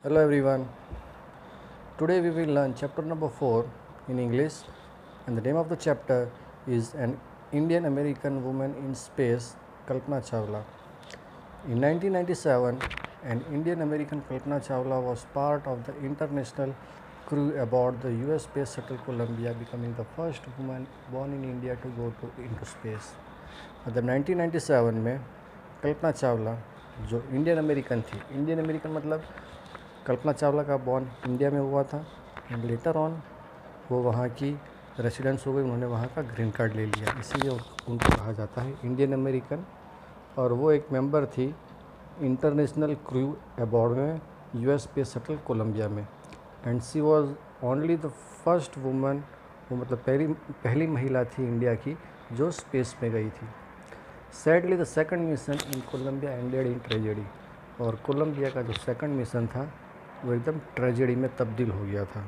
Hello everyone. Today we will learn chapter number 4 in English, and the name of the chapter is An Indian American Woman in Space, Kalpana Chawla. In 1997, an Indian American Kalpana Chawla was part of the international crew aboard the US Space Shuttle Columbia, becoming the first woman born in India to go into space. मतलब 1997 में कल्पना चावला जो Indian American थी, Indian American मतलब कल्पना चावला का born India में हुआ था and later on वो वहाँ की रेसिडेंस हो गई, उन्होंने वहाँ का ग्रीन कार्ड ले लिया, इसीलिए उनको कहा जाता है इंडियन अमेरिकन। और वो एक मेंबर थी इंटरनेशनल क्रू अबॉर्ड में यूएस स्पेस शटल कोलंबिया में, and she was only the first woman, वो मतलब पहली महिला थी इंडिया की जो स्पेस में गई थी। Sadly the second mission in Columbia ended in tragedy, और कोलंबिया का जो सेकंड मिशन था वो एकदम ट्रेजेडी में तब्दील हो गया था।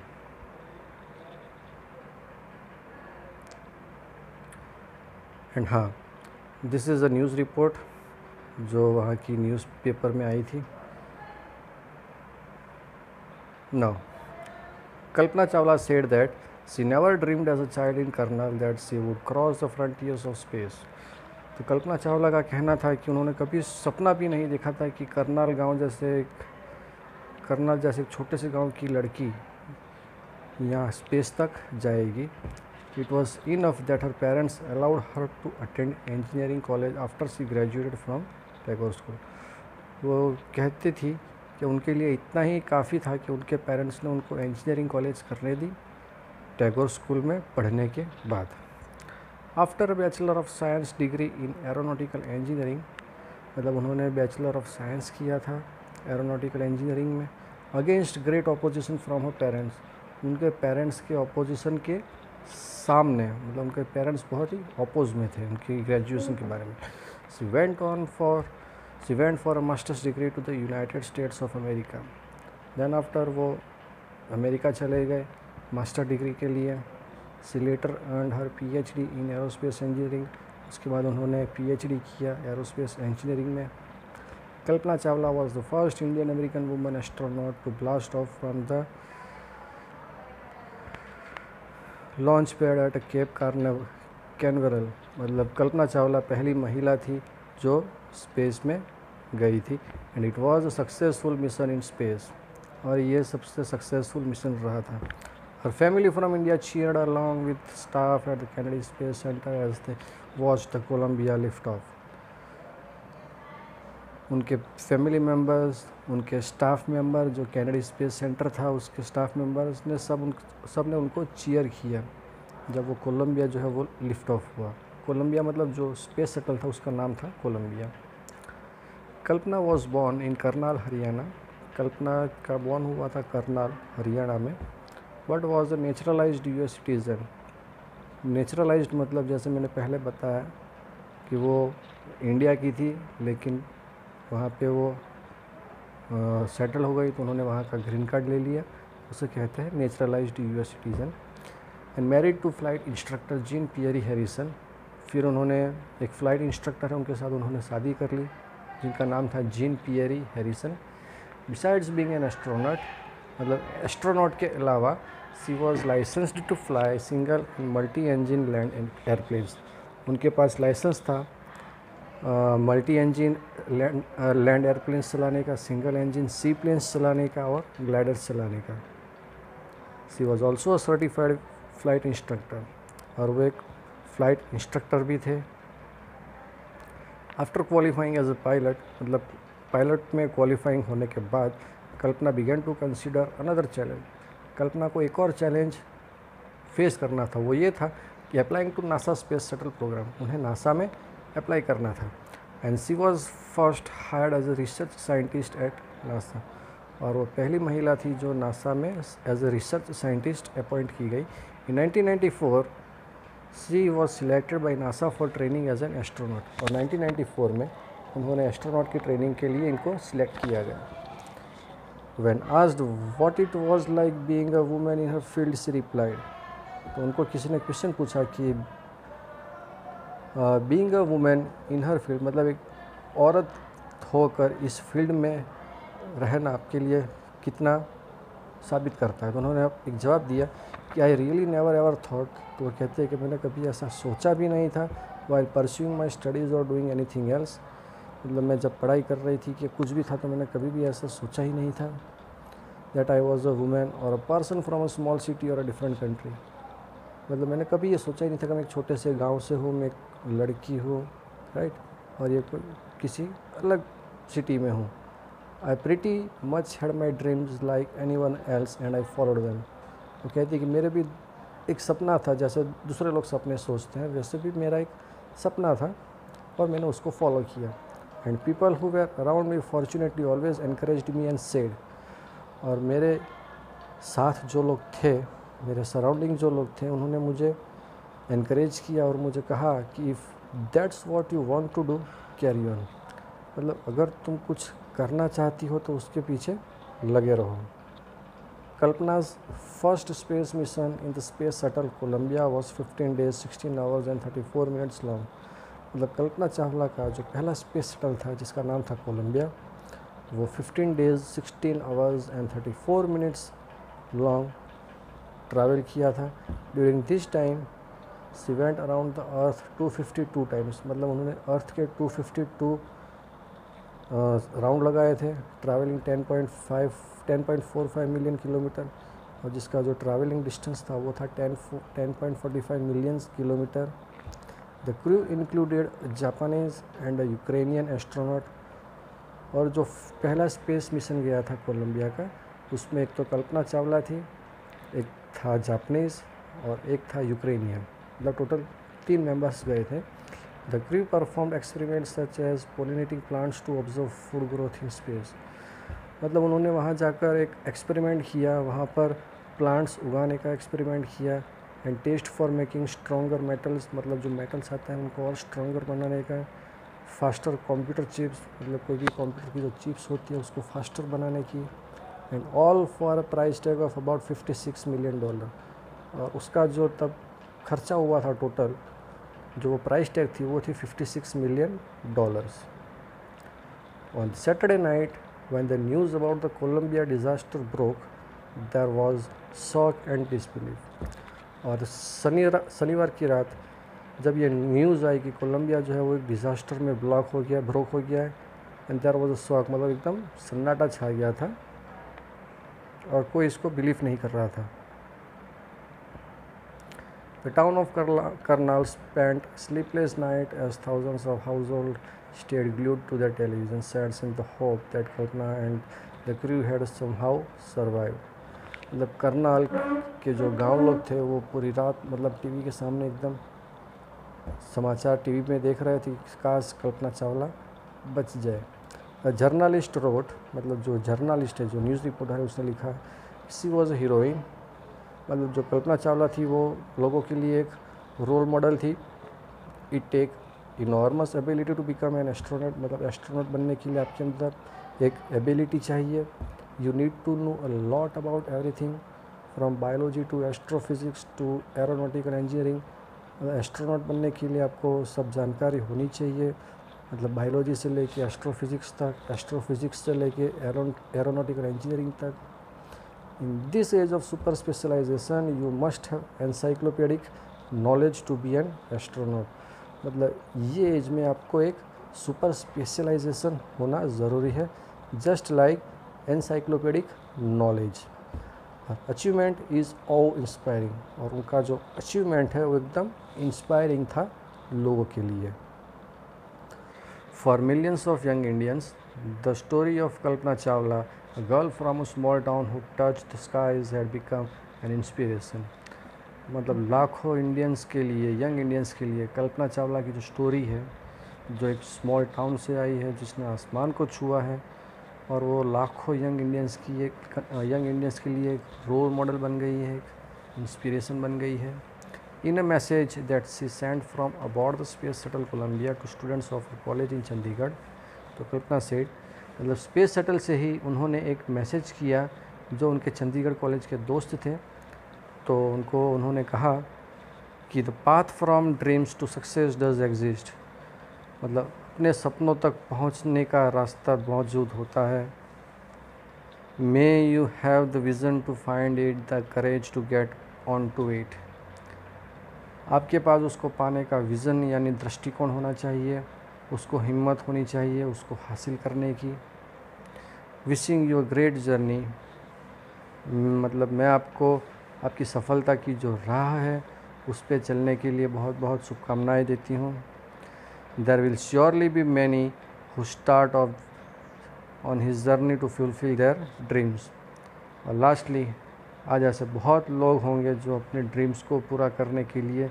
एंड हाँ, this is a news report जो वहाँ की न्यूज़पेपर में आई थी। Now Kalpana Chawla said that she never dreamed as a child in Karnal that she would cross the frontiers of space. तो कल्पना चावला का कहना था कि उन्होंने कभी सपना भी नहीं देखा था कि करनाल जैसे एक छोटे से गांव की लड़की यहाँ स्पेस तक जाएगी। It was enough that her parents allowed her to attend engineering college after she graduated from Tagore school. वो कहती थी कि उनके लिए इतना ही काफ़ी था कि उनके पेरेंट्स ने उनको इंजीनियरिंग कॉलेज करने दी टैगोर स्कूल में पढ़ने के बाद। After bachelor of science degree in aeronautical engineering, मतलब उन्होंने बैचलर ऑफ साइंस किया था एरोनॉटिकल इंजीनियरिंग में, against great opposition from her parents, उनके पेरेंट्स के अपोजिशन के सामने, मतलब उनके पेरेंट्स बहुत ही अपोज में थे उनकी ग्रेजुएशन के बारे में। She went for a masters degree to the United States of America. Then after वो अमेरिका चले गए मास्टर डिग्री के लिए। She later earned her PhD in aerospace engineering, उसके बाद उन्होंने पीएचडी किया एरोस्पेस इंजीनियरिंग में। Kalpana Chawla was the first Indian American woman astronaut to blast off from the launch pad at Cape Canaveral, मतलब कल्पना चावला पहली महिला थी जो स्पेस में गई थी, and it was a successful mission in space, और ये सबसे सक्सेसफुल मिशन रहा था। Her family from India cheered along with staff at the Kennedy Space Center as they watched the Columbia lift off. उनके family members, उनके staff member, जो Kennedy space centre था उसके स्टाफ मेंबर्स ने सब ने उनको चीयर किया जब वो कोलंबिया जो है वो लिफ्ट ऑफ हुआ। कोलंबिया मतलब जो स्पेस शटल था उसका नाम था Columbia. Kalpana was born in Karnal Haryana, Kalpana का बॉर्न हुआ था करनाल हरियाणा में। But was a naturalized US citizen. Naturalized मतलब जैसे मैंने पहले बताया कि वो इंडिया की थी लेकिन वहाँ पे वो सेटल हो गई तो उन्होंने वहाँ का ग्रीन कार्ड ले लिया, उसे कहते हैं naturalised US citizen. And married to flight instructor Jean Pierre Harrison, फिर उन्होंने एक फ़्लाइट इंस्ट्रक्टर है उनके साथ उन्होंने शादी कर ली जिनका नाम था Jean Pierre Harrison. Besides being an astronaut, मतलब एस्ट्रोनॉट के अलावा she was licensed to fly single and multi engine land airplanes, उनके पास लाइसेंस था मल्टी इंजन लैंड एयरप्लेन्स चलाने का, सिंगल इंजन सी प्लेन्स चलाने का और ग्लाइडर्स चलाने का। She was also a certified flight instructor, और वो एक फ़्लाइट इंस्ट्रक्टर भी थे। After qualifying as a pilot, मतलब पायलट में क्वालिफाइंग होने के बाद Kalpana began to consider another challenge, Kalpana को एक और चैलेंज फेस करना था, वो ये था कि applying to NASA space shuttle programme, उन्हें नासा में अप्लाई करना था। And she was first hired as a research scientist at NASA, और वो पहली महिला थी जो नासा में as a research scientist appoint की गई। In 1994 she was selected by NASA for training as an astronaut, और 1994 में उन्होंने एस्ट्रोनॉट की ट्रेनिंग के लिए इनको सिलेक्ट किया गया। When asked what it was like being a woman in her field, she replied, तो उनको किसी ने क्वेश्चन पूछा कि being a women in her field, मतलब एक औरत होकर इस फील्ड में रहना आपके लिए कितना साबित करता है। तो उन्होंने एक जवाब दिया कि I really never ever thought, तो वो कहते हैं कि मैंने कभी ऐसा सोचा भी नहीं था वाइल परस्यूइंग माई स्टडीज़ और डूइंग एनीथिंग एल्स, मतलब मैं जब पढ़ाई कर रही थी कि कुछ भी था तो मैंने कभी भी ऐसा सोचा ही नहीं था that I was a women और a person from a small city और अ डिफरेंट कंट्री, मतलब मैंने कभी ये सोचा ही नहीं था कि मैं एक छोटे से गांव से हूँ, मैं एक लड़की हूँ, राइट, और ये कोई किसी अलग सिटी में हूँ। आई pretty much had my dreams like any one else and I followed them. वो कहती है कि मेरे भी एक सपना था, जैसे दूसरे लोग सपने सोचते हैं वैसे भी मेरा एक सपना था और मैंने उसको फॉलो किया। And people who were around me fortunately always encouraged me and said, और मेरे साथ जो लोग थे, मेरे सराउंडिंग जो लोग थे, उन्होंने मुझे एनकरेज किया और मुझे कहा कि if that's what you want to do carry on, मतलब अगर तुम कुछ करना चाहती हो तो उसके पीछे लगे रहो। कल्पना's first space mission in the space shuttle Columbia was 15 days, 16 hours and 34 minutes long। मतलब कल्पना चावला का जो पहला स्पेस शटल था जिसका नाम था कोलंबिया, वो 15 days 16 hours and 34 minutes long travel किया था। During this time she went around the earth 252 times, मतलब उन्होंने अर्थ के 252 राउंड लगाए थे, ट्रैवलिंग 10.45 मिलियन किलोमीटर, और जिसका जो ट्रैवलिंग डिस्टेंस था वो था 10.45 million kilometre. The crew included Japanese and Ukrainian astronaut, और जो पहला स्पेस मिशन गया था कोलंबिया का, उसमें एक तो कल्पना चावला थी, एक था जापानीज़ और एक था यूक्रेनियन, मतलब टोटल 3 मेंबर्स गए थे। The crew performed experiments such as pollinating plants to observe food growth in space। मतलब उन्होंने वहाँ जाकर एक एक्सपेरिमेंट किया, वहाँ पर प्लांट्स उगाने का एक्सपेरिमेंट किया। And test for making stronger metals, मतलब जो मेटल्स आते हैं उनको और स्ट्रॉन्गर बनाने का। फास्टर कंप्यूटर चिप्स, मतलब कोई भी कंप्यूटर की जो चिप्स होती है उसको फास्टर बनाने की। And all for a price tag of about $56 million. और उसका जो तब खर्चा हुआ था टोटल, जो प्राइस टैग थी वो थी $56 million. On Saturday night when the news about the Columbia disaster broke there was shock and disbelief. और शनिवार की रात जब ये न्यूज़ आई कि कोलंबिया जो है वो एक डिज़ास्टर में ब्रोक हो गया है, and there was a shock, मतलब एकदम सन्नाटा छा गया था और कोई इसको बिलीव नहीं कर रहा था। The town of Karnal spent a sleepless night as thousands of households stayed glued to their television sets in the hope that Kalpana and the crew had somehow survived। मतलब करनाल के जो गांव लोग थे वो पूरी रात मतलब टीवी के सामने एकदम समाचार टीवी में देख रहे थे कि काश कल्पना चावला बच जाए। जर्नलिस्ट रोट, मतलब जो जर्नलिस्ट है, जो न्यूज़ रिपोर्टर है, उसने लिखा शी वॉज अ हीरोइन, मतलब जो कल्पना चावला थी वो लोगों के लिए एक रोल मॉडल थी। It take enormous ability to become an astronaut, मतलब एस्ट्रोनॉट बनने के लिए आपके अंदर एक एबिलिटी चाहिए। You need to know a lot about everything from biology to astrophysics to aeronautical engineering. Astronaut बनने के लिए आपको सब जानकारी होनी चाहिए, मतलब बायोलॉजी से लेके एस्ट्रोफिजिक्स तक, एस्ट्रोफिजिक्स से लेके एरोनॉटिकल इंजीनियरिंग तक। In this age of super specialization, you must have encyclopedic knowledge to be an astronaut। मतलब ये एज में आपको एक सुपर स्पेशलाइजेशन होना ज़रूरी है, just like encyclopedic knowledge. Achievement is awe inspiring, और उनका जो अचीवमेंट है वो एकदम इंस्पायरिंग था लोगों के लिए। For millions of young Indians the story of Kalpana Chawla, a girl from a small town who touched the skies, had become an inspiration। मतलब लाखों इंडियंस के लिए, यंग इंडियंस के लिए कल्पना चावला की जो स्टोरी है, जो एक स्मॉल टाउन से आई है, जिसने आसमान को छुआ है, और वो लाखों यंग इंडियंस के लिए एक रोल मॉडल बन गई है, एक इंस्पिरेशन बन गई है। In a message that she sent from aboard the space shuttle Columbia to students of college in Chandigarh. तो कल्पना सेड, मतलब स्पेस शटल से ही उन्होंने एक मैसेज किया जो उनके चंडीगढ़ कॉलेज के दोस्त थे, तो उन्होंने कहा कि the path from dreams to success does exist, मतलब अपने सपनों तक पहुंचने का रास्ता मौजूद होता है। May you have the vision to find it, the courage to get on to it. आपके पास उसको पाने का विज़न यानी दृष्टिकोण होना चाहिए, उसको हिम्मत होनी चाहिए उसको हासिल करने की। Wishing you a great journey, मतलब मैं आपको आपकी सफलता की जो राह है उस पे चलने के लिए बहुत बहुत शुभकामनाएं देती हूँ। There will surely be many who start off on his journey to fulfil their dreams. और लास्टली, आज ऐसे बहुत लोग होंगे जो अपने ड्रीम्स को पूरा करने के लिए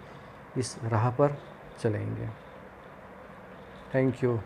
इस राह पर चलेंगे। Thank you.